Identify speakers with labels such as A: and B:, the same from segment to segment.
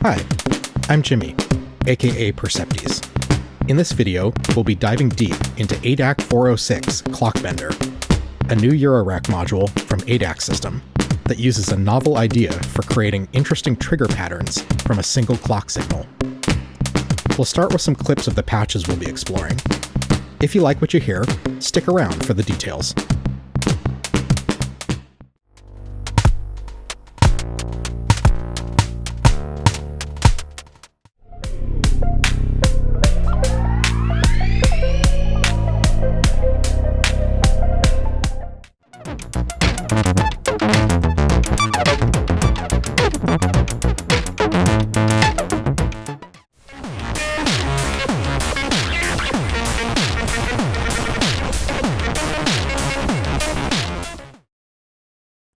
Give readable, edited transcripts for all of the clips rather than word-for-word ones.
A: Hi, I'm Jimmy, aka Perceptes. In this video, we'll be diving deep into ADDAC 406 Clockbender, a new Eurorack module from ADDAC System that uses a novel idea for creating interesting trigger patterns from a single clock signal. We'll start with some clips of the patches we'll be exploring. If you like what you hear, stick around for the details.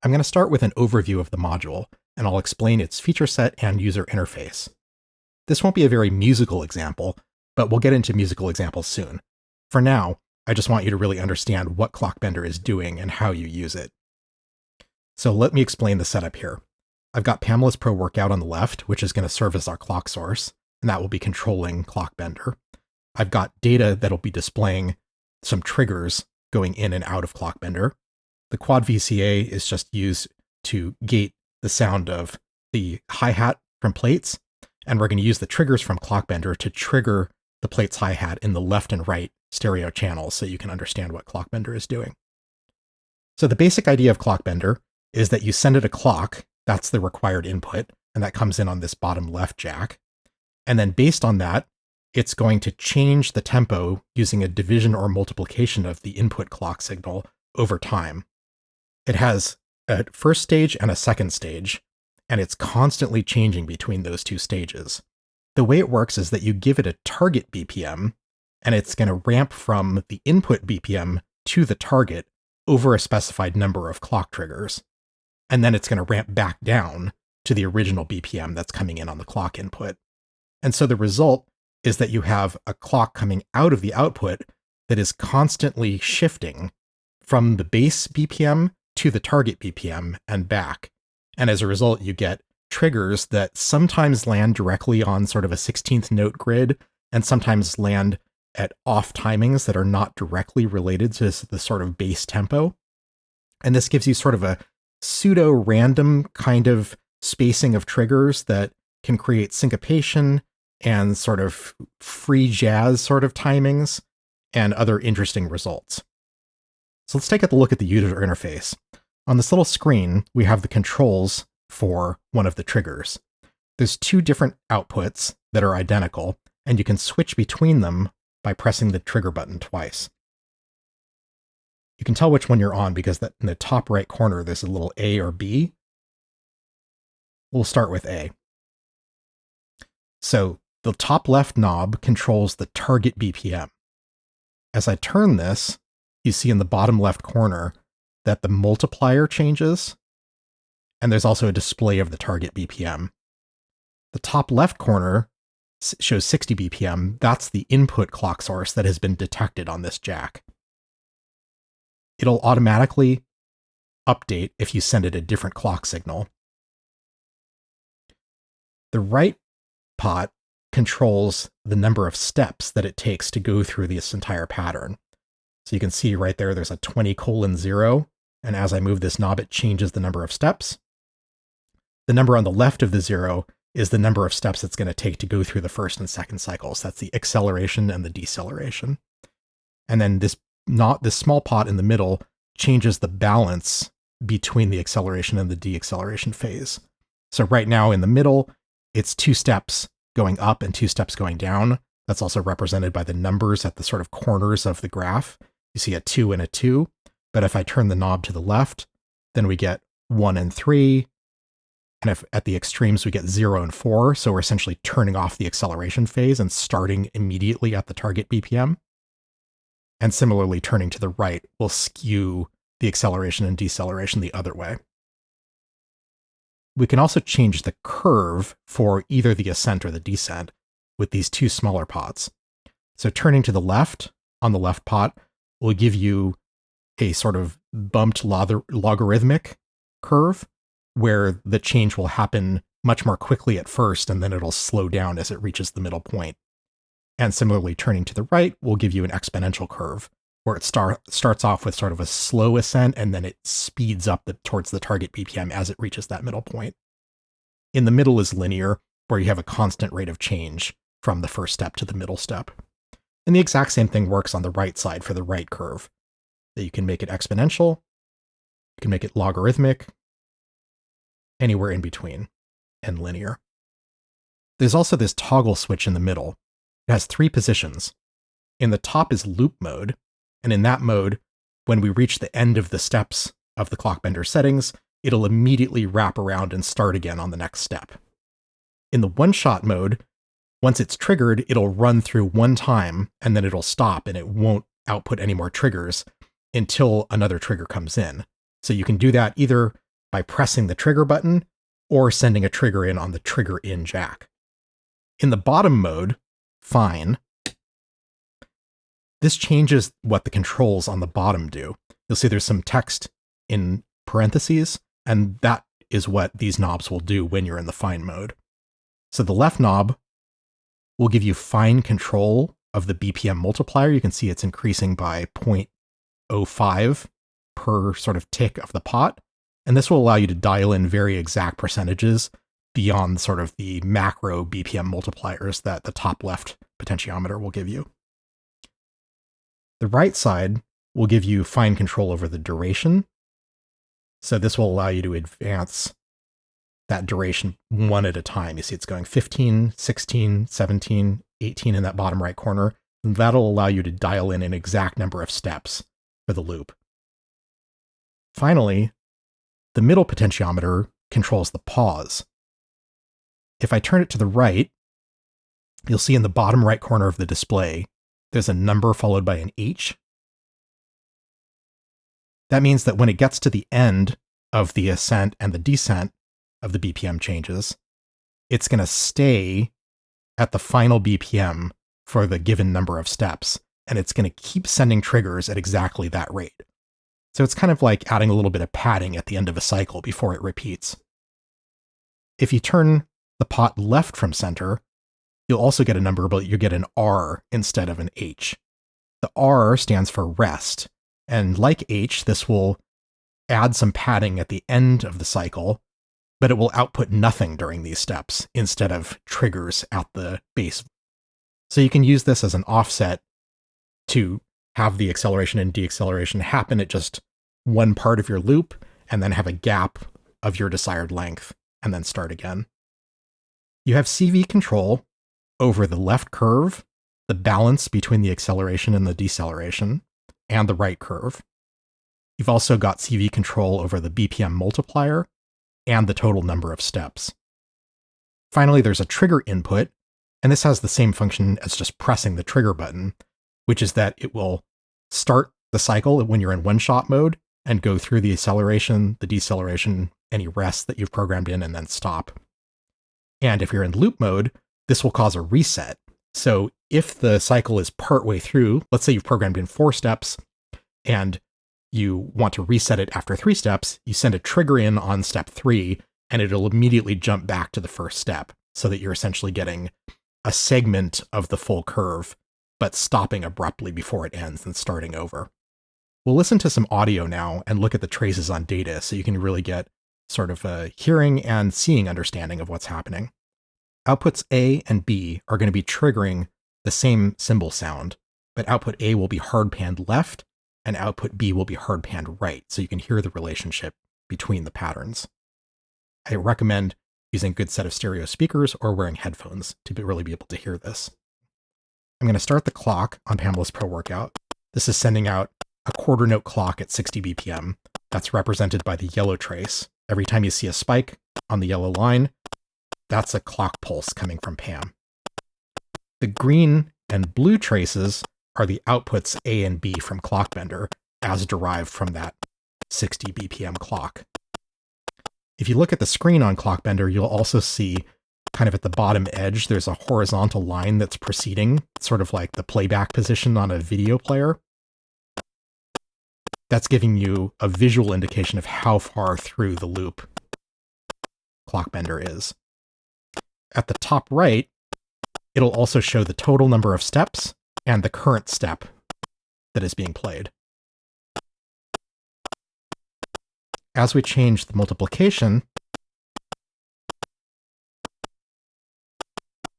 A: I'm going to start with an overview of the module, and I'll explain its feature set and user interface. This won't be a very musical example, but we'll get into musical examples soon. For now, I just want you to really understand what Clockbender is doing and how you use it. So let me explain the setup here. I've got Pamela's Pro Workout on the left, which is going to serve as our clock source, and that will be controlling Clockbender. I've got data that'll be displaying some triggers going in and out of Clockbender. The quad VCA is just used to gate the sound of the hi-hat from plates, and we're going to use the triggers from Clockbender to trigger the plates hi-hat in the left and right stereo channels so you can understand what Clockbender is doing. So the basic idea of Clockbender is that you send it a clock, that's the required input, and that comes in on this bottom left jack. And then based on that, it's going to change the tempo using a division or multiplication of the input clock signal over time. It has a first stage and a second stage, and it's constantly changing between those two stages. The way it works is that you give it a target BPM, and it's going to ramp from the input BPM to the target over a specified number of clock triggers. And then it's going to ramp back down to the original BPM that's coming in on the clock input. And so the result is that you have a clock coming out of the output that is constantly shifting from the base BPM to the target BPM and back. And as a result, you get triggers that sometimes land directly on sort of a 16th note grid and sometimes land at off timings that are not directly related to the sort of base tempo. And this gives you sort of a pseudo-random kind of spacing of triggers that can create syncopation and sort of free jazz sort of timings and other interesting results. So let's take a look at the user interface. On this little screen, we have the controls for one of the triggers. There's two different outputs that are identical, and you can switch between them by pressing the trigger button twice. You can tell which one you're on because in the top right corner, there's a little A or B. We'll start with A. So the top left knob controls the target BPM. As I turn this, you see in the bottom left corner that the multiplier changes, and there's also a display of the target BPM. The top left corner shows 60 BPM. That's the input clock source that has been detected on this jack. It'll automatically update if you send it a different clock signal. The right pot controls the number of steps that it takes to go through this entire pattern. So you can see right there, there's a 20:0, and as I move this knob, it changes the number of steps. The number on the left of the 0 is the number of steps it's going to take to go through the first and second cycles. That's the acceleration and the deceleration. And then this small pot in the middle changes the balance between the acceleration and the deceleration phase. So right now in the middle, it's 2 steps going up and 2 steps going down. That's also represented by the numbers at the sort of corners of the graph. You see a 2 and a 2, but if I turn the knob to the left, then we get 1 and 3, and if at the extremes we get 0 and 4, so we're essentially turning off the acceleration phase and starting immediately at the target BPM. And similarly, turning to the right will skew the acceleration and deceleration the other way. We can also change the curve for either the ascent or the descent with these 2 smaller pots. So turning to the left on the left pot will give you a sort of bumped logarithmic curve where the change will happen much more quickly at first, and then it'll slow down as it reaches the middle point. And similarly, turning to the right will give you an exponential curve, where it starts off with sort of a slow ascent, and then it speeds up towards the target BPM as it reaches that middle point. In the middle is linear, where you have a constant rate of change from the first step to the middle step. And the exact same thing works on the right side for the right curve. That you can make it exponential, you can make it logarithmic, anywhere in between, and linear. There's also this toggle switch in the middle. It has 3 positions. In the top is loop mode, and in that mode, when we reach the end of the steps of the clockbender settings, it'll immediately wrap around and start again on the next step. In the one-shot mode, once it's triggered, it'll run through one time, and then it'll stop, and it won't output any more triggers until another trigger comes in. So you can do that either by pressing the trigger button or sending a trigger in on the trigger in jack. In the bottom mode, fine, this changes what the controls on the bottom do. You'll see there's some text in parentheses, and that is what these knobs will do when you're in the fine mode. So the left knob will give you fine control of the BPM multiplier. You can see it's increasing by 0.05 per sort of tick of the pot. And this will allow you to dial in very exact percentages beyond sort of the macro BPM multipliers that the top left potentiometer will give you. The right side will give you fine control over the duration. So this will allow you to advance that duration one at a time. You see it's going 15, 16, 17, 18 in that bottom right corner. And that'll allow you to dial in an exact number of steps for the loop. Finally, the middle potentiometer controls the pause. If I turn it to the right, you'll see in the bottom right corner of the display, there's a number followed by an H. That means that when it gets to the end of the ascent and the descent of the BPM changes, it's going to stay at the final BPM for the given number of steps, and it's going to keep sending triggers at exactly that rate. So it's kind of like adding a little bit of padding at the end of a cycle before it repeats. If you turn the pot left from center, you'll also get a number, but you get an R instead of an H. The R stands for rest, and like H, this will add some padding at the end of the cycle, but it will output nothing during these steps instead of triggers at the base. So you can use this as an offset to have the acceleration and deacceleration happen at just one part of your loop, and then have a gap of your desired length, and then start again. You have CV control over the left curve, the balance between the acceleration and the deceleration, and the right curve. You've also got CV control over the BPM multiplier and the total number of steps. Finally, there's a trigger input, and this has the same function as just pressing the trigger button, which is that it will start the cycle when you're in one-shot mode and go through the acceleration, the deceleration, any rest that you've programmed in, and then stop. And if you're in loop mode, this will cause a reset. So if the cycle is partway through, let's say you've programmed in 4 steps, and you want to reset it after 3 steps, you send a trigger in on step 3, and it'll immediately jump back to the first step, so that you're essentially getting a segment of the full curve, but stopping abruptly before it ends and starting over. We'll listen to some audio now and look at the traces on data so you can really get sort of a hearing and seeing understanding of what's happening. Outputs A and B are going to be triggering the same cymbal sound, but output A will be hard panned left and output B will be hard panned right, so you can hear the relationship between the patterns. I recommend using a good set of stereo speakers or wearing headphones to really be able to hear this. I'm going to start the clock on Pamela's Pro Workout. This is sending out a quarter note clock at 60 BPM. That's represented by the yellow trace. Every time you see a spike on the yellow line, that's a clock pulse coming from Pam. The green and blue traces are the outputs A and B from Clockbender as derived from that 60 BPM clock. If you look at the screen on Clockbender, you'll also see kind of at the bottom edge, there's a horizontal line that's preceding, sort of like the playback position on a video player. That's giving you a visual indication of how far through the loop Clockbender is. at the top right, it'll also show the total number of steps and the current step that is being played. As we change the multiplication,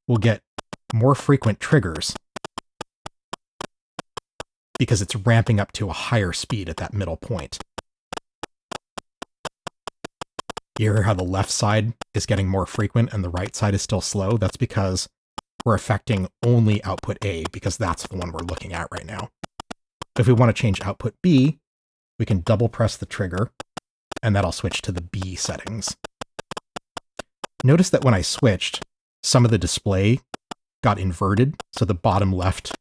A: we'll get more frequent triggers because it's ramping up to a higher speed at that middle point. You hear how the left side is getting more frequent and the right side is still slow? That's because we're affecting only output A, because that's the one we're looking at right now. If we want to change output B, we can double press the trigger, and that'll switch to the B settings. Notice that when I switched, some of the display got inverted, so the bottom left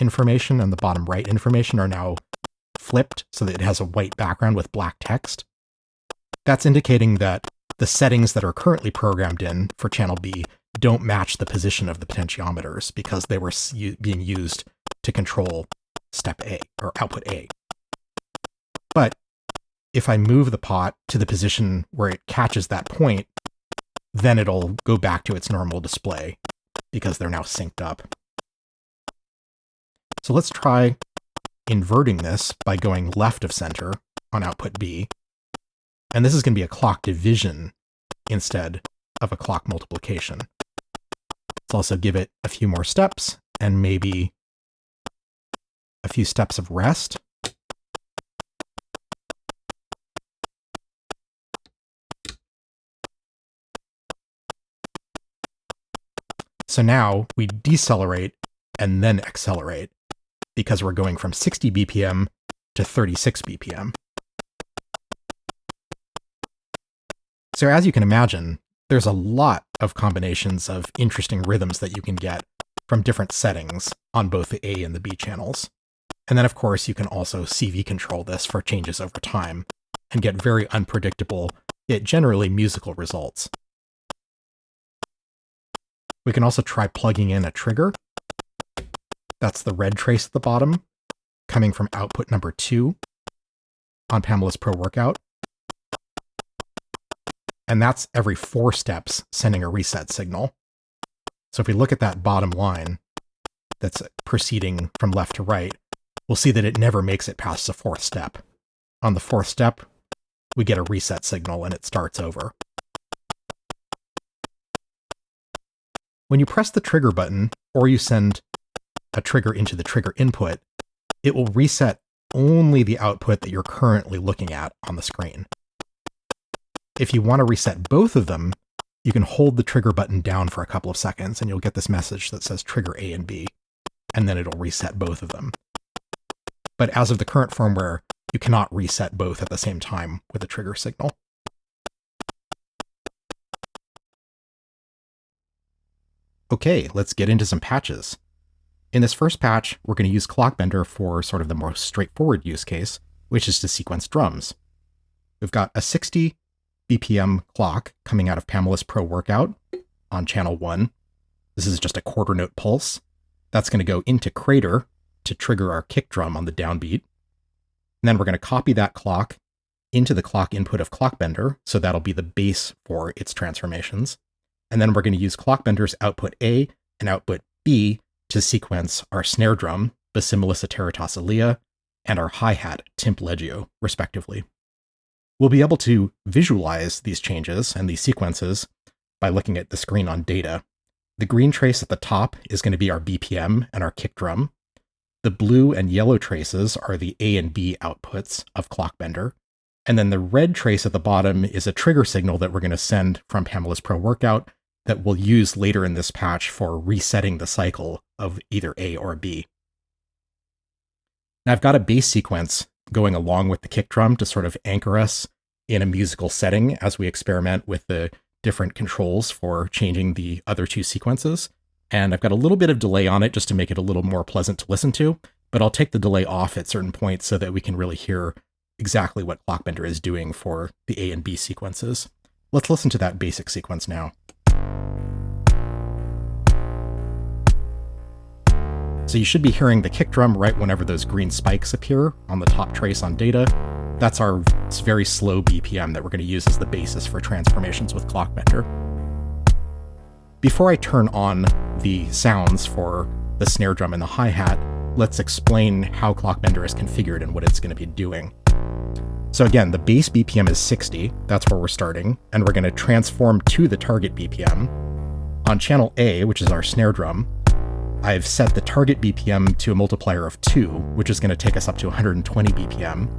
A: information and the bottom right information are now flipped so that it has a white background with black text. That's indicating that the settings that are currently programmed in for channel B don't match the position of the potentiometers because they were being used to control step A, or output A. But if I move the pot to the position where it catches that point, then it'll go back to its normal display because they're now synced up. So let's try inverting this by going left of center on output B. And this is going to be a clock division instead of a clock multiplication. Let's also give it a few more steps and maybe a few steps of rest. So now we decelerate and then accelerate because we're going from 60 BPM to 36 BPM. So as you can imagine, there's a lot of combinations of interesting rhythms that you can get from different settings on both the A and the B channels. And then, of course, you can also CV control this for changes over time and get very unpredictable, yet generally musical results. We can also try plugging in a trigger. That's the red trace at the bottom, coming from output number 2 on Pamela's Pro Workout. And that's every 4 steps sending a reset signal. So if we look at that bottom line that's proceeding from left to right, we'll see that it never makes it past the 4th step. On the 4th step, we get a reset signal and it starts over. When you press the trigger button, or you send a trigger into the trigger input, it will reset only the output that you're currently looking at on the screen. If you want to reset both of them, you can hold the trigger button down for a couple of seconds and you'll get this message that says trigger A and B, and then it'll reset both of them. But as of the current firmware, you cannot reset both at the same time with a trigger signal. Okay, let's get into some patches. In this first patch, we're going to use Clockbender for sort of the most straightforward use case, which is to sequence drums. We've got a 60 BPM clock coming out of Pamela's Pro Workout on channel 1. This is just a quarter note pulse. That's going to go into Crater to trigger our kick drum on the downbeat. And then we're going to copy that clock into the clock input of Clockbender, so that'll be the base for its transformations. And then we're going to use Clockbender's output A and output B to sequence our snare drum, Basimilus Ateritas Alia, and our hi-hat, Timp Legio, respectively. We'll be able to visualize these changes and these sequences by looking at the screen on data. The green trace at the top is going to be our BPM and our kick drum. The blue and yellow traces are the A and B outputs of Clockbender. And then the red trace at the bottom is a trigger signal that we're going to send from Pamela's Pro Workout that we'll use later in this patch for resetting the cycle of either A or B. Now I've got a bass sequence going along with the kick drum to sort of anchor us in a musical setting as we experiment with the different controls for changing the other 2 sequences. And I've got a little bit of delay on it just to make it a little more pleasant to listen to, but I'll take the delay off at certain points so that we can really hear exactly what Clockbender is doing for the A and B sequences. Let's listen to that basic sequence now. So you should be hearing the kick drum right whenever those green spikes appear on the top trace on data. That's our very slow BPM that we're going to use as the basis for transformations with Clockbender. Before I turn on the sounds for the snare drum and the hi-hat, let's explain how Clockbender is configured and what it's going to be doing. So again, the base BPM is 60, that's where we're starting, and we're going to transform to the target BPM. On channel A, which is our snare drum, I've set the target BPM to a multiplier of 2, which is going to take us up to 120 BPM.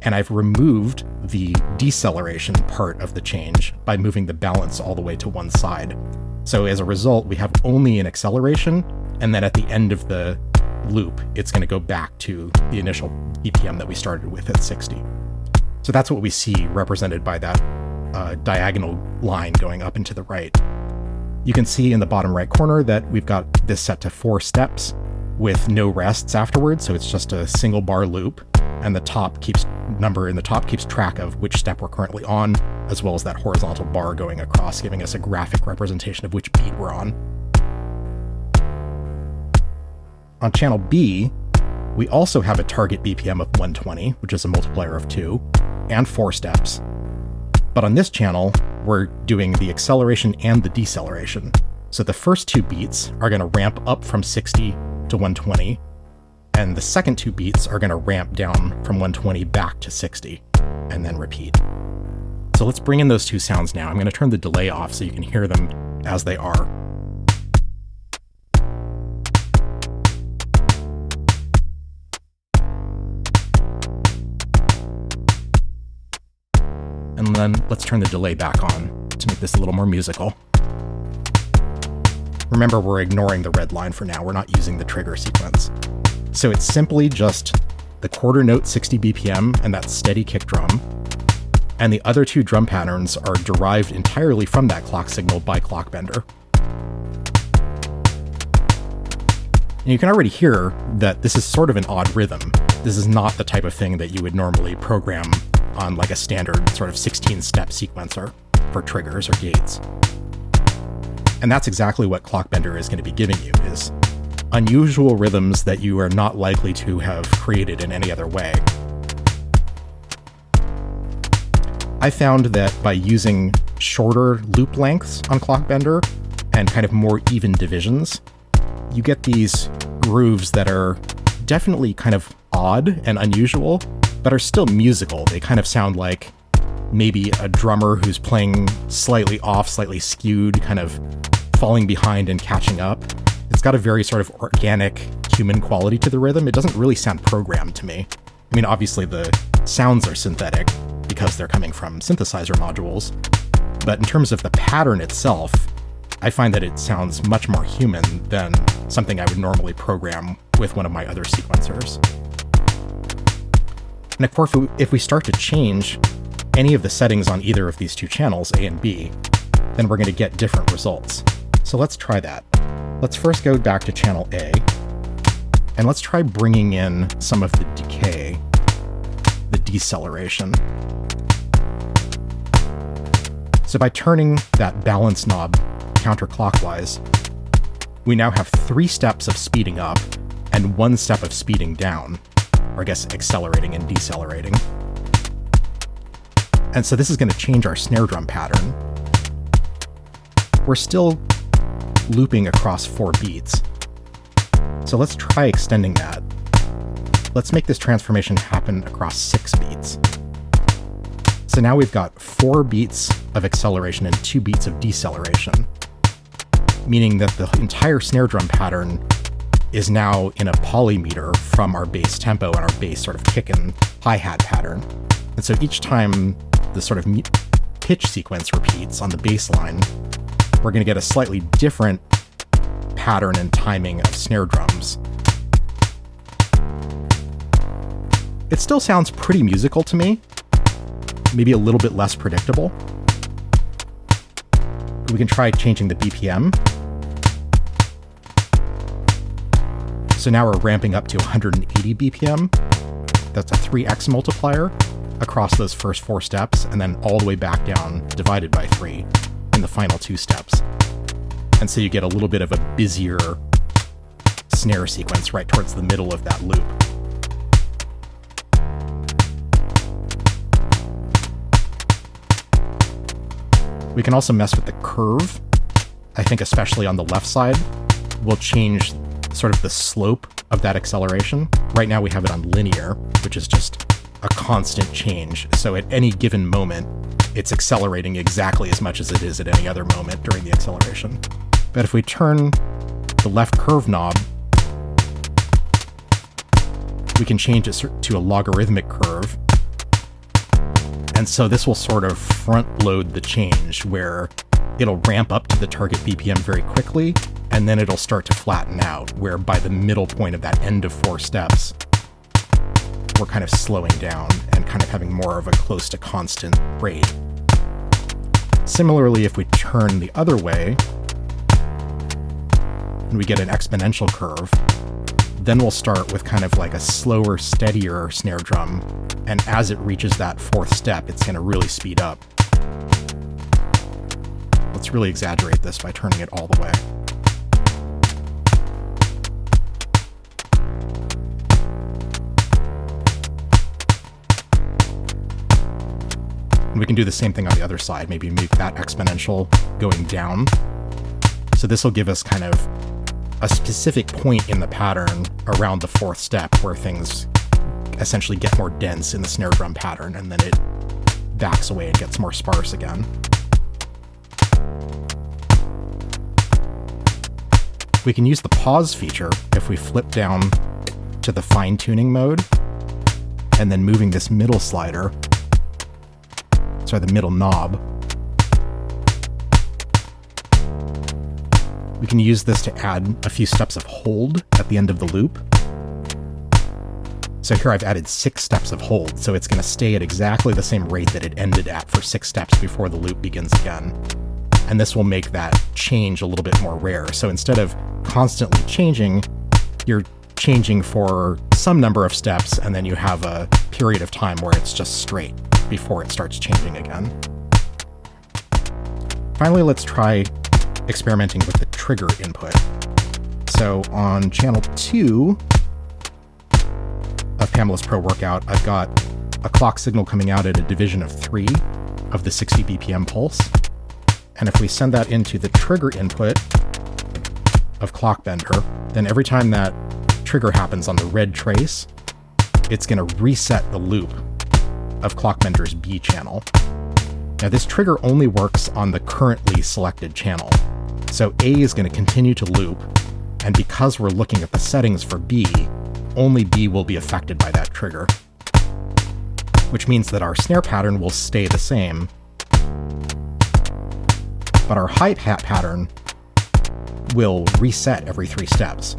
A: And I've removed the deceleration part of the change by moving the balance all the way to one side. So as a result, we have only an acceleration, and then at the end of the loop, it's going to go back to the initial BPM that we started with at 60. So that's what we see represented by that diagonal line going up and to the right. You can see in the bottom right corner that we've got this set to 4 steps with no rests afterwards, so it's just a single bar loop, and the top keeps track of which step we're currently on, as well as that horizontal bar going across, giving us a graphic representation of which beat we're on. On channel B, we also have a target BPM of 120, which is a multiplier of 2, and 4 steps. But on this channel, we're doing the acceleration and the deceleration. So the first 2 beats are going to ramp up from 60 to 120, and the second 2 beats are going to ramp down from 120 back to 60, and then repeat. So let's bring in those 2 sounds now. I'm going to turn the delay off so you can hear them as they are. And then let's turn the delay back on to make this a little more musical. Remember, we're ignoring the red line for now. We're not using the trigger sequence. So it's simply just the quarter note 60 BPM and that steady kick drum. And the other 2 drum patterns are derived entirely from that clock signal by Clockbender. And you can already hear that this is sort of an odd rhythm. This is not the type of thing that you would normally program on like a standard sort of 16-step sequencer for triggers or gates. And that's exactly what Clockbender is going to be giving you, is unusual rhythms that you are not likely to have created in any other way. I found that by using shorter loop lengths on Clockbender and kind of more even divisions, you get these grooves that are definitely kind of odd and unusual, but are still musical. They kind of sound like maybe a drummer who's playing slightly off, slightly skewed, kind of falling behind and catching up. It's got a very sort of organic human quality to the rhythm. It doesn't really sound programmed to me. I mean, obviously the sounds are synthetic because they're coming from synthesizer modules, but in terms of the pattern itself, I find that it sounds much more human than something I would normally program with one of my other sequencers. And of course, if we start to change any of the settings on either of these 2 channels, A and B, then we're going to get different results. So let's try that. Let's first go back to channel A, and let's try bringing in some of the decay, the deceleration. So by turning that balance knob counterclockwise, we now have 3 steps of speeding up and 1 step of speeding down, or I guess accelerating and decelerating. And so this is going to change our snare drum pattern. We're still looping across 4 beats. So let's try extending that. Let's make this transformation happen across 6 beats. So now we've got 4 beats of acceleration and 2 beats of deceleration, meaning that the entire snare drum pattern is now in a polymeter from our bass tempo and our bass sort of kick and hi-hat pattern. And so each time the sort of pitch sequence repeats on the bass line, we're going to get a slightly different pattern and timing of snare drums. It still sounds pretty musical to me, maybe a little bit less predictable. We can try changing the BPM. So now we're ramping up to 180 BPM. That's a 3x multiplier across those first 4 steps, and then all the way back down, divided by 3 in the final 2 steps. And so you get a little bit of a busier snare sequence right towards the middle of that loop. We can also mess with the curve. I think especially on the left side, will change sort of the slope of that acceleration. Right now we have it on linear, which is just a constant change. So at any given moment, it's accelerating exactly as much as it is at any other moment during the acceleration. But if we turn the left curve knob, we can change it to a logarithmic curve. And so this will sort of front load the change where it'll ramp up to the target BPM very quickly, and then it'll start to flatten out, where by the middle point of that end of 4 steps, we're kind of slowing down and kind of having more of a close to constant rate. Similarly, if we turn the other way, and we get an exponential curve, then we'll start with kind of like a slower, steadier snare drum, and as it reaches that 4th step, it's going to really speed up. Let's really exaggerate this by turning it all the way. And we can do the same thing on the other side, maybe make that exponential going down. So this will give us kind of a specific point in the pattern around the 4th step where things essentially get more dense in the snare drum pattern, and then it backs away and gets more sparse again. We can use the pause feature if we flip down to the fine-tuning mode, and then moving this middle slider, sorry, the middle knob. We can use this to add a few steps of hold at the end of the loop. So here I've added 6 steps of hold, so it's going to stay at exactly the same rate that it ended at for 6 steps before the loop begins again. And this will make that change a little bit more rare. So instead of constantly changing, you're changing for some number of steps, and then you have a period of time where it's just straight before it starts changing again. Finally, let's try experimenting with the trigger input. So on channel 2 of Pamela's Pro Workout, I've got a clock signal coming out at a division of 3 of the 60 BPM pulse. And if we send that into the trigger input of Clockbender, then every time that trigger happens on the red trace, it's going to reset the loop of Clockbender's B channel. Now this trigger only works on the currently selected channel. So A is going to continue to loop, and because we're looking at the settings for B, only B will be affected by that trigger. Which means that our snare pattern will stay the same, but our hi-hat pattern will reset every 3 steps.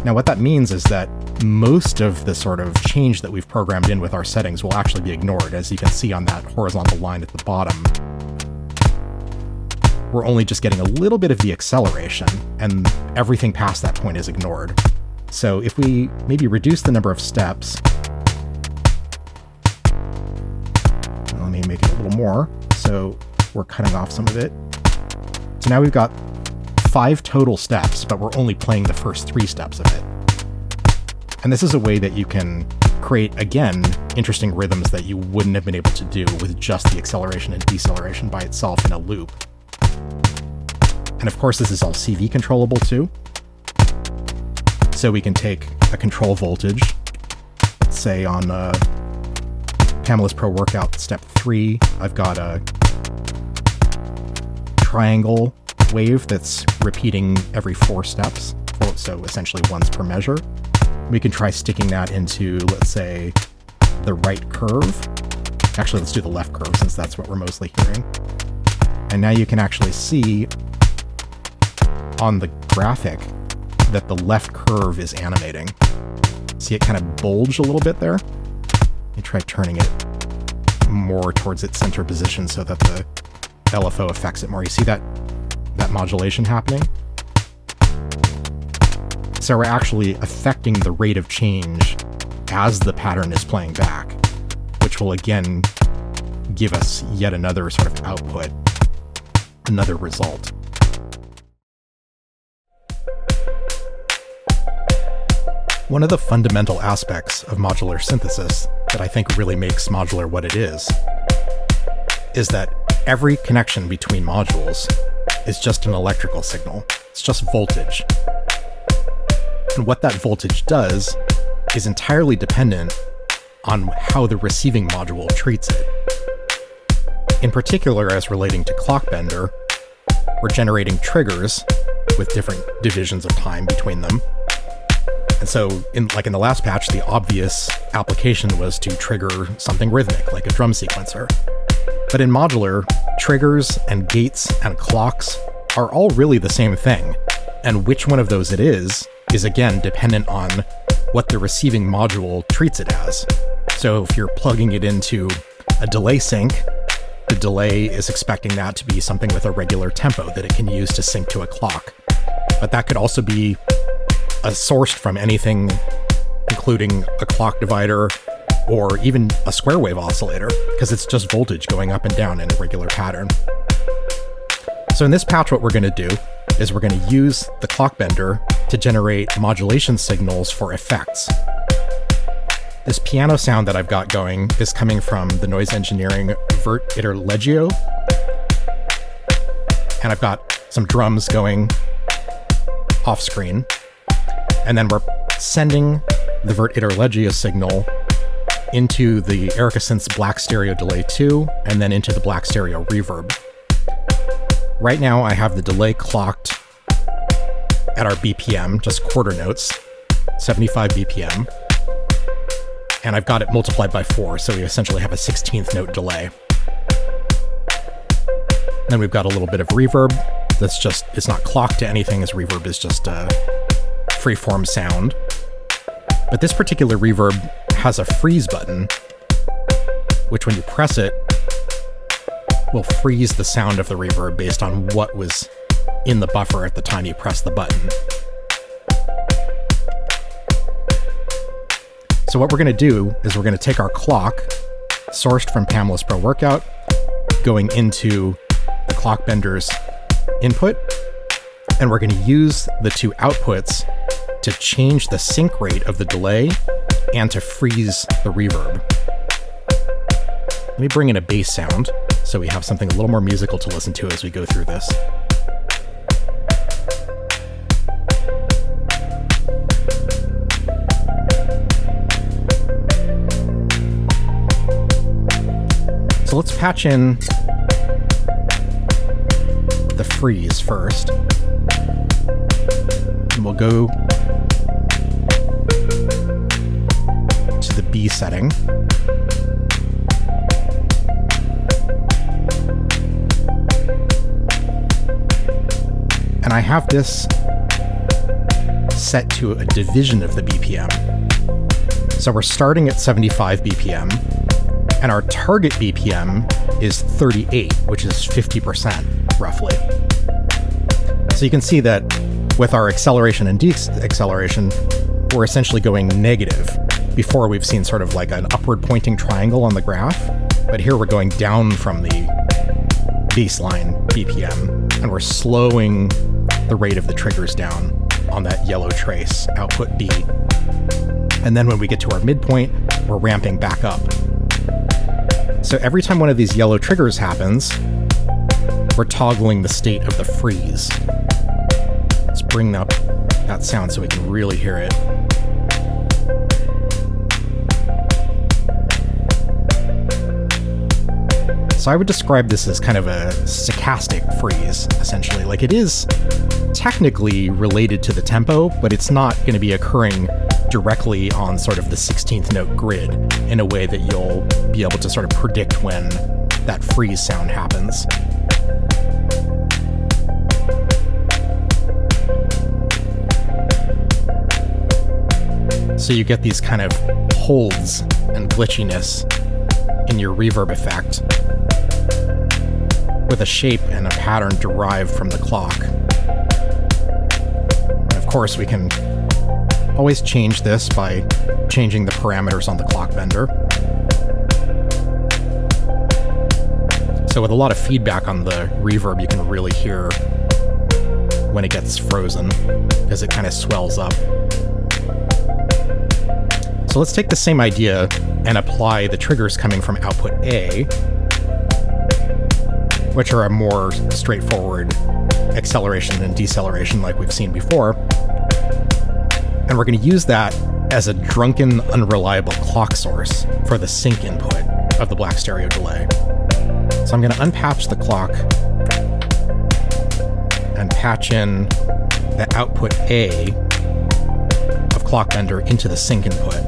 A: Now what that means is that most of the sort of change that we've programmed in with our settings will actually be ignored. As you can see on that horizontal line at the bottom, we're only just getting a little bit of the acceleration, and everything past that point is ignored. So if we maybe reduce the number of steps, let me make it a little more, so we're cutting off some of it. So now we've got 5 total steps, but we're only playing the first 3 steps of it. And this is a way that you can create, again, interesting rhythms that you wouldn't have been able to do with just the acceleration and deceleration by itself in a loop. And of course, this is all CV controllable too. So we can take a control voltage, let's say on Pamela's Pro Workout step 3, I've got a triangle wave that's repeating every 4 steps, so essentially once per measure. We can try sticking that into, let's say, the right curve. Actually, let's do the left curve since that's what we're mostly hearing. And now you can actually see on the graphic that the left curve is animating. See it kind of bulge a little bit there? Let me try turning it more towards its center position so that the LFO affects it more. You see that modulation happening? So we're actually affecting the rate of change as the pattern is playing back, which will again give us yet another sort of output, another result. One of the fundamental aspects of modular synthesis that I think really makes modular what it is that every connection between modules is just an electrical signal. It's just voltage. And what that voltage does is entirely dependent on how the receiving module treats it. In particular, as relating to clock bender, we're generating triggers with different divisions of time between them. And so, in the last patch, the obvious application was to trigger something rhythmic, like a drum sequencer. But in modular, triggers and gates and clocks are all really the same thing. And which one of those it is again dependent on what the receiving module treats it as. So if you're plugging it into a delay sync, the delay is expecting that to be something with a regular tempo that it can use to sync to a clock. But that could also be sourced from anything, including a clock divider or even a square wave oscillator, because it's just voltage going up and down in a regular pattern. So in this patch, what we're going to do is we're going to use the clock bender to generate modulation signals for effects. This piano sound that I've got going is coming from the noise engineering Vert Iter Legio. And I've got some drums going off screen. And then we're sending the Vert Iter Legio signal into the Erica Synth's Black Stereo Delay 2, and then into the Black Stereo Reverb. Right now I have the delay clocked at our BPM, just quarter notes, 75 BPM. And I've got it multiplied by 4, so we essentially have a 16th note delay. Then we've got a little bit of reverb. It's not clocked to anything, as reverb is just a freeform sound. But this particular reverb has a freeze button, which when you press it, will freeze the sound of the reverb based on what was in the buffer at the time you press the button. So what we're going to do is we're going to take our clock, sourced from Pamela's Pro Workout, going into the clock bender's input, and we're going to use the two outputs to change the sync rate of the delay and to freeze the reverb. Let me bring in a bass sound so we have something a little more musical to listen to as we go through this. So let's patch in the freeze first. And we'll go to the B setting. And I have this set to a division of the BPM. So we're starting at 75 BPM, and our target BPM is 38, which is 50% roughly. So you can see that with our acceleration and deceleration, we're essentially going negative. Before, we've seen sort of like an upward pointing triangle on the graph, but here we're going down from the baseline BPM, and we're slowing the rate of the triggers down on that yellow trace, output B. And then when we get to our midpoint, we're ramping back up. So every time one of these yellow triggers happens, we're toggling the state of the freeze. Let's bring up that sound so we can really hear it. So I would describe this as kind of a stochastic freeze, essentially. Like, it is technically related to the tempo, but it's not going to be occurring directly on sort of the 16th note grid in a way that you'll be able to sort of predict when that freeze sound happens. So you get these kind of holds and glitchiness in your reverb effect with a shape and a pattern derived from the clock. And of course, we can always change this by changing the parameters on the clock bender. So with a lot of feedback on the reverb, you can really hear when it gets frozen as it kind of swells up. So let's take the same idea and apply the triggers coming from output A which are a more straightforward acceleration and deceleration like we've seen before. And we're going to use that as a drunken, unreliable clock source for the sync input of the black stereo delay. So I'm going to unpatch the clock and patch in the output A of Clockbender into the sync input.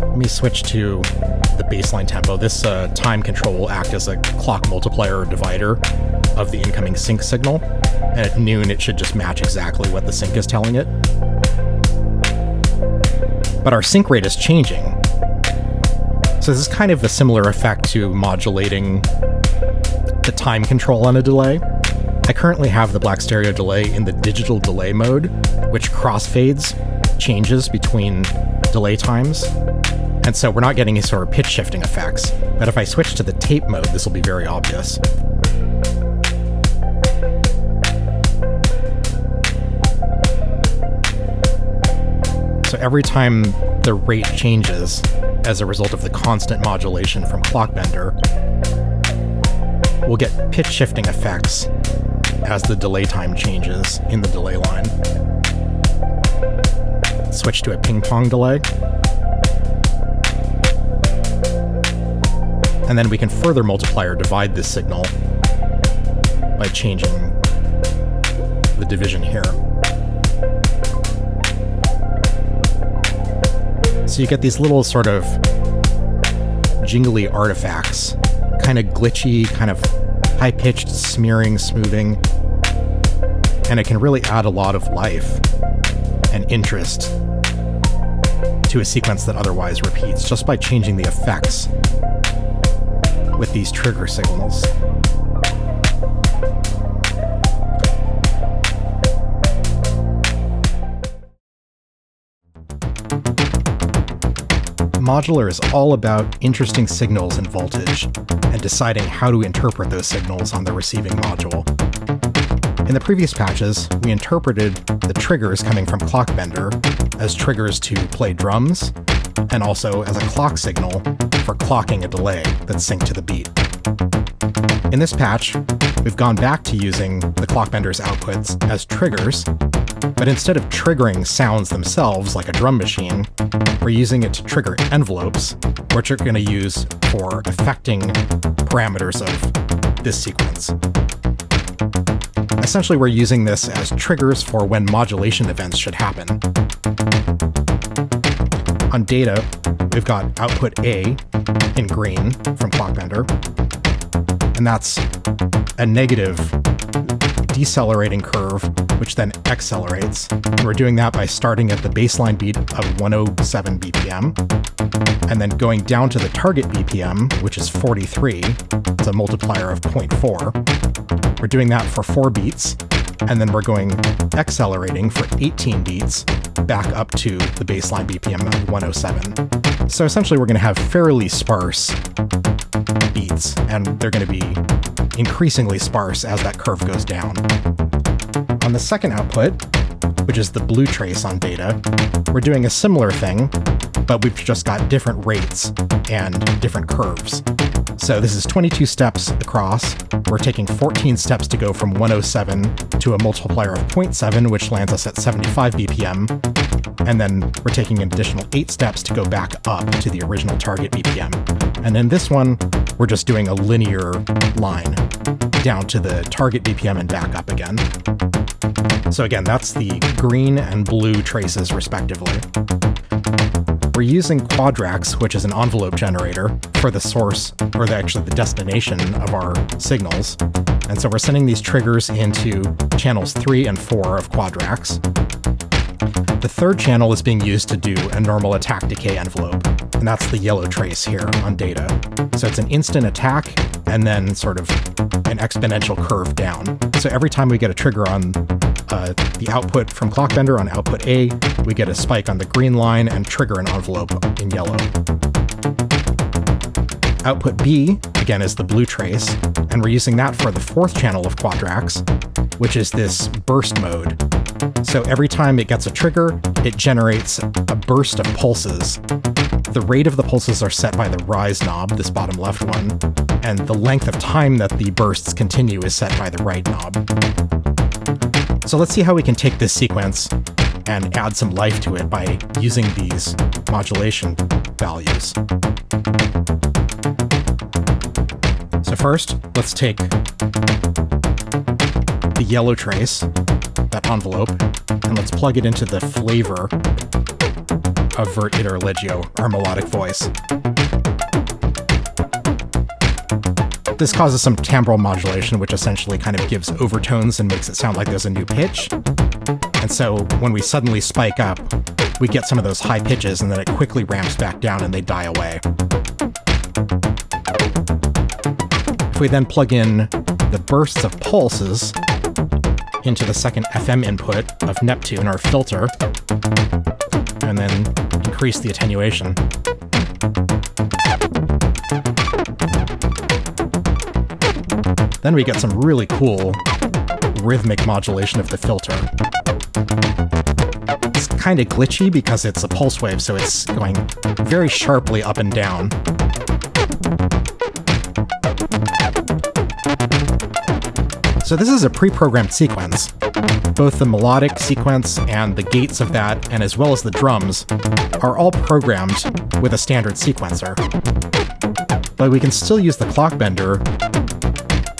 A: Let me switch to the baseline tempo. This time control will act as a clock multiplier or divider of the incoming sync signal, and at noon it should just match exactly what the sync is telling it. But our sync rate is changing. So this is kind of a similar effect to modulating the time control on a delay. I currently have the black stereo delay in the digital delay mode, which crossfades changes between delay times. And so we're not getting any sort of pitch shifting effects. But if I switch to the tape mode, this will be very obvious. So every time the rate changes as a result of the constant modulation from Clockbender, we'll get pitch shifting effects as the delay time changes in the delay line. Switch to a ping pong delay. And then we can further multiply or divide this signal by changing the division here. So you get these little sort of jingly artifacts, kind of glitchy, kind of high-pitched smearing, smoothing, and it can really add a lot of life and interest to a sequence that otherwise repeats just by changing the effects with these trigger signals. Modular is all about interesting signals and voltage, and deciding how to interpret those signals on the receiving module. In the previous patches, we interpreted the triggers coming from Clockbender as triggers to play drums, and also as a clock signal for clocking a delay that's synced to the beat. In this patch, we've gone back to using the Clockbender's outputs as triggers, but instead of triggering sounds themselves like a drum machine, we're using it to trigger envelopes, which we're going to use for affecting parameters of this sequence. Essentially, we're using this as triggers for when modulation events should happen. On data, we've got output A in green from Clockbender, and that's a negative decelerating curve, which then accelerates. And we're doing that by starting at the baseline beat of 107 BPM, and then going down to the target BPM, which is 43. It's a multiplier of 0.4. We're doing that for 4 beats, and then we're going accelerating for 18 beats back up to the baseline BPM of 107. So essentially we're going to have fairly sparse beats, and they're going to be increasingly sparse as that curve goes down. On the second output, which is the blue trace on data, we're doing a similar thing, but we've just got different rates and different curves. So this is 22 steps across. We're taking 14 steps to go from 107 to a multiplier of 0.7, which lands us at 75 BPM. And then we're taking an additional 8 steps to go back up to the original target BPM. And in this one, we're just doing a linear line down to the target BPM and back up again. So again, that's the green and blue traces respectively. We're using quadracs, which is an envelope generator, for the source, or actually the destination of our signals. And so we're sending these triggers into channels 3 and 4 of quadracs. The third channel is being used to do a normal attack decay envelope, and that's the yellow trace here on data. So it's an instant attack and then sort of an exponential curve down. So every time we get a trigger on the output from Clockbender on output A, we get a spike on the green line and trigger an envelope in yellow. Output B, again, is the blue trace, and we're using that for the fourth channel of quadracs, which is this burst mode. So every time it gets a trigger, it generates a burst of pulses The rate of the pulses are set by the rise knob, this bottom left one, and the length of time that the bursts continue is set by the right knob. So let's see how we can take this sequence and add some life to it by using these modulation values. So first, let's take the yellow trace, that envelope, and let's plug it into the flavor of vert iter legio, our melodic voice. This causes some timbral modulation, which essentially kind of gives overtones and makes it sound like there's a new pitch. And so when we suddenly spike up, we get some of those high pitches, and then it quickly ramps back down and they die away. If we then plug in the bursts of pulses into the second FM input of Neptune, our filter, and then increase the attenuation, then we get some really cool rhythmic modulation of the filter. It's kind of glitchy because it's a pulse wave, so it's going very sharply up and down. So this is a pre-programmed sequence. Both the melodic sequence and the gates of that, and as well as the drums, are all programmed with a standard sequencer. But we can still use the clock bender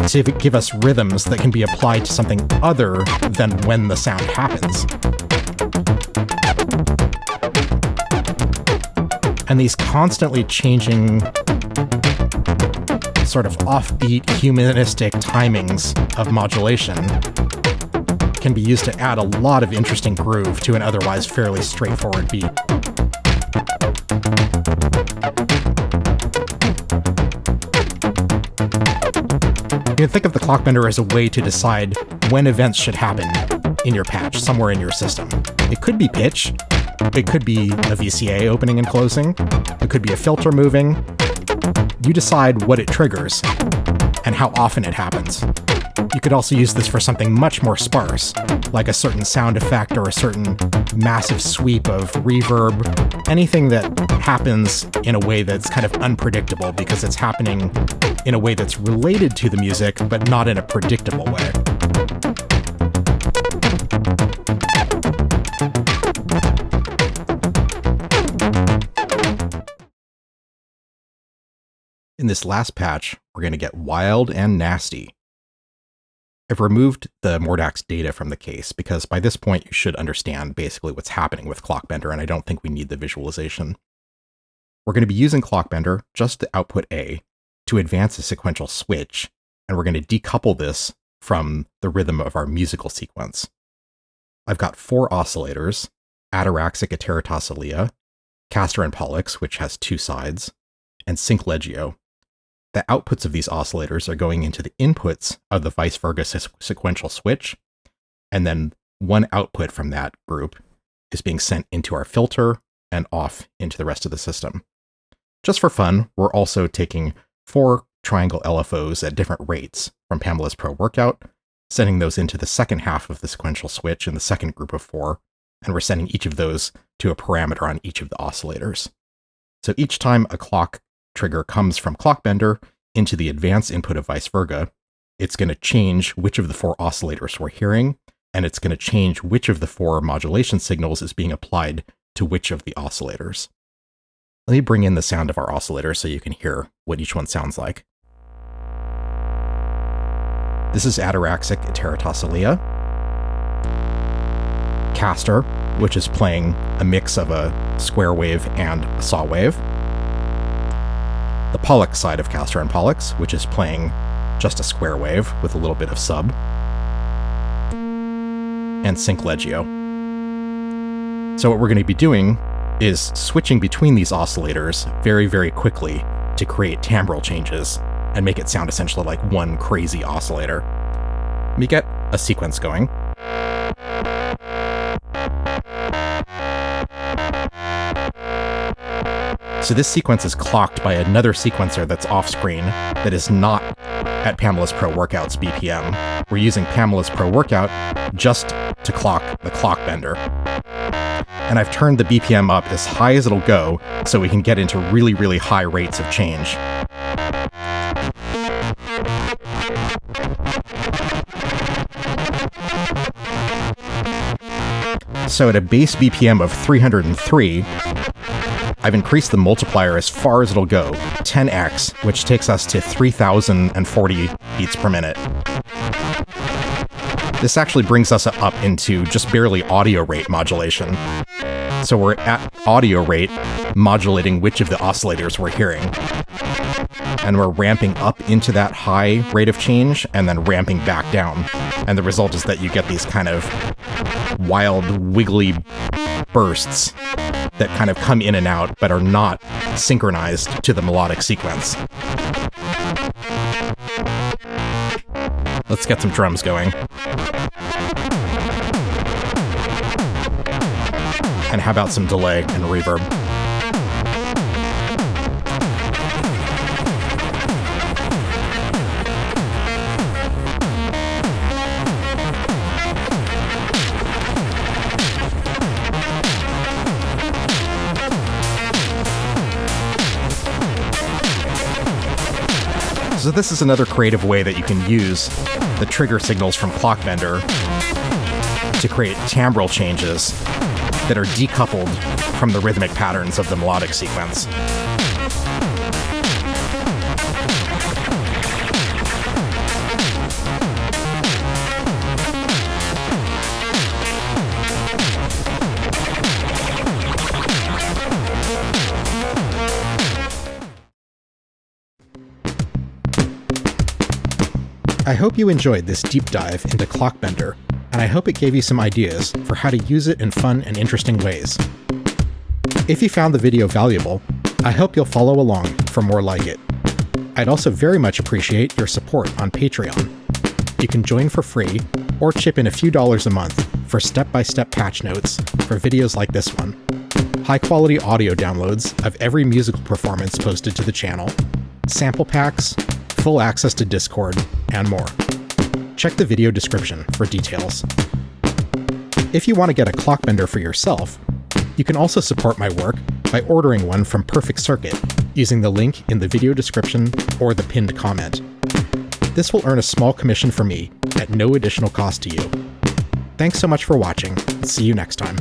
A: to give us rhythms that can be applied to something other than when the sound happens. And these constantly changing, sort of offbeat, humanistic timings of modulation can be used to add a lot of interesting groove to an otherwise fairly straightforward beat. You can think of the clock bender as a way to decide when events should happen in your patch, somewhere in your system. It could be pitch, it could be a VCA opening and closing, it could be a filter moving. You decide what it triggers and how often it happens. You could also use this for something much more sparse, like a certain sound effect or a certain massive sweep of reverb, anything that happens in a way that's kind of unpredictable because it's happening in a way that's related to the music, but not in a predictable way. In this last patch, we're going to get wild and nasty. I've removed the Mordax data from the case because by this point you should understand basically what's happening with Clockbender, and I don't think we need the visualization. We're going to be using Clockbender, just the output A, to advance a sequential switch, and we're going to decouple this from the rhythm of our musical sequence. I've got 4 oscillators, Ataraxic Iteratoscillea, Castor and Pollux, which has 2 sides, and Sync Legio. The outputs of these oscillators are going into the inputs of the vice versa sequential switch, and then one output from that group is being sent into our filter and off into the rest of the system. Just for fun, we're also taking 4 triangle LFOs at different rates from Pamela's Pro Workout, sending those into the second half of the sequential switch in the second group of 4, and we're sending each of those to a parameter on each of the oscillators. So each time a clock trigger comes from Clockbender into the advanced input of vice versa, it's going to change which of the 4 oscillators we're hearing, and it's going to change which of the 4 modulation signals is being applied to which of the oscillators. Let me bring in the sound of our oscillator so you can hear what each one sounds like. This is Ataraxic Iteratoscillea. Castor, which is playing a mix of a square wave and a saw wave. The Pollux side of Castor and Pollux, which is playing just a square wave with a little bit of sub. And Sync Legio. So what we're going to be doing is switching between these oscillators very, very quickly to create timbral changes and make it sound essentially like one crazy oscillator. Let me get a sequence going. So this sequence is clocked by another sequencer that's off-screen that is not at Pamela's Pro Workout's BPM. We're using Pamela's Pro Workout just to clock the Clockbender. and I've turned the BPM up as high as it'll go so we can get into really, really high rates of change. So at a base BPM of 303, I've increased the multiplier as far as it'll go, 10x, which takes us to 3040 beats per minute. This actually brings us up into just barely audio rate modulation. So we're at audio rate, modulating which of the oscillators we're hearing. And we're ramping up into that high rate of change and then ramping back down. And the result is that you get these kind of wild, wiggly bursts that kind of come in and out but are not synchronized to the melodic sequence. Let's get some drums going. And how about some delay and reverb? So this is another creative way that you can use the trigger signals from Clockbender to create timbral changes that are decoupled from the rhythmic patterns of the melodic sequence. I hope you enjoyed this deep dive into Clockbender, and I hope it gave you some ideas for how to use it in fun and interesting ways. If you found the video valuable, I hope you'll follow along for more like it. I'd also very much appreciate your support on Patreon. You can join for free, or chip in a few dollars a month for step-by-step patch notes for videos like this one, high-quality audio downloads of every musical performance posted to the channel, sample packs, full access to Discord, and more. Check the video description for details. If you want to get a Clockbender for yourself, you can also support my work by ordering one from Perfect Circuit using the link in the video description or the pinned comment. This will earn a small commission for me at no additional cost to you. Thanks so much for watching. See you next time.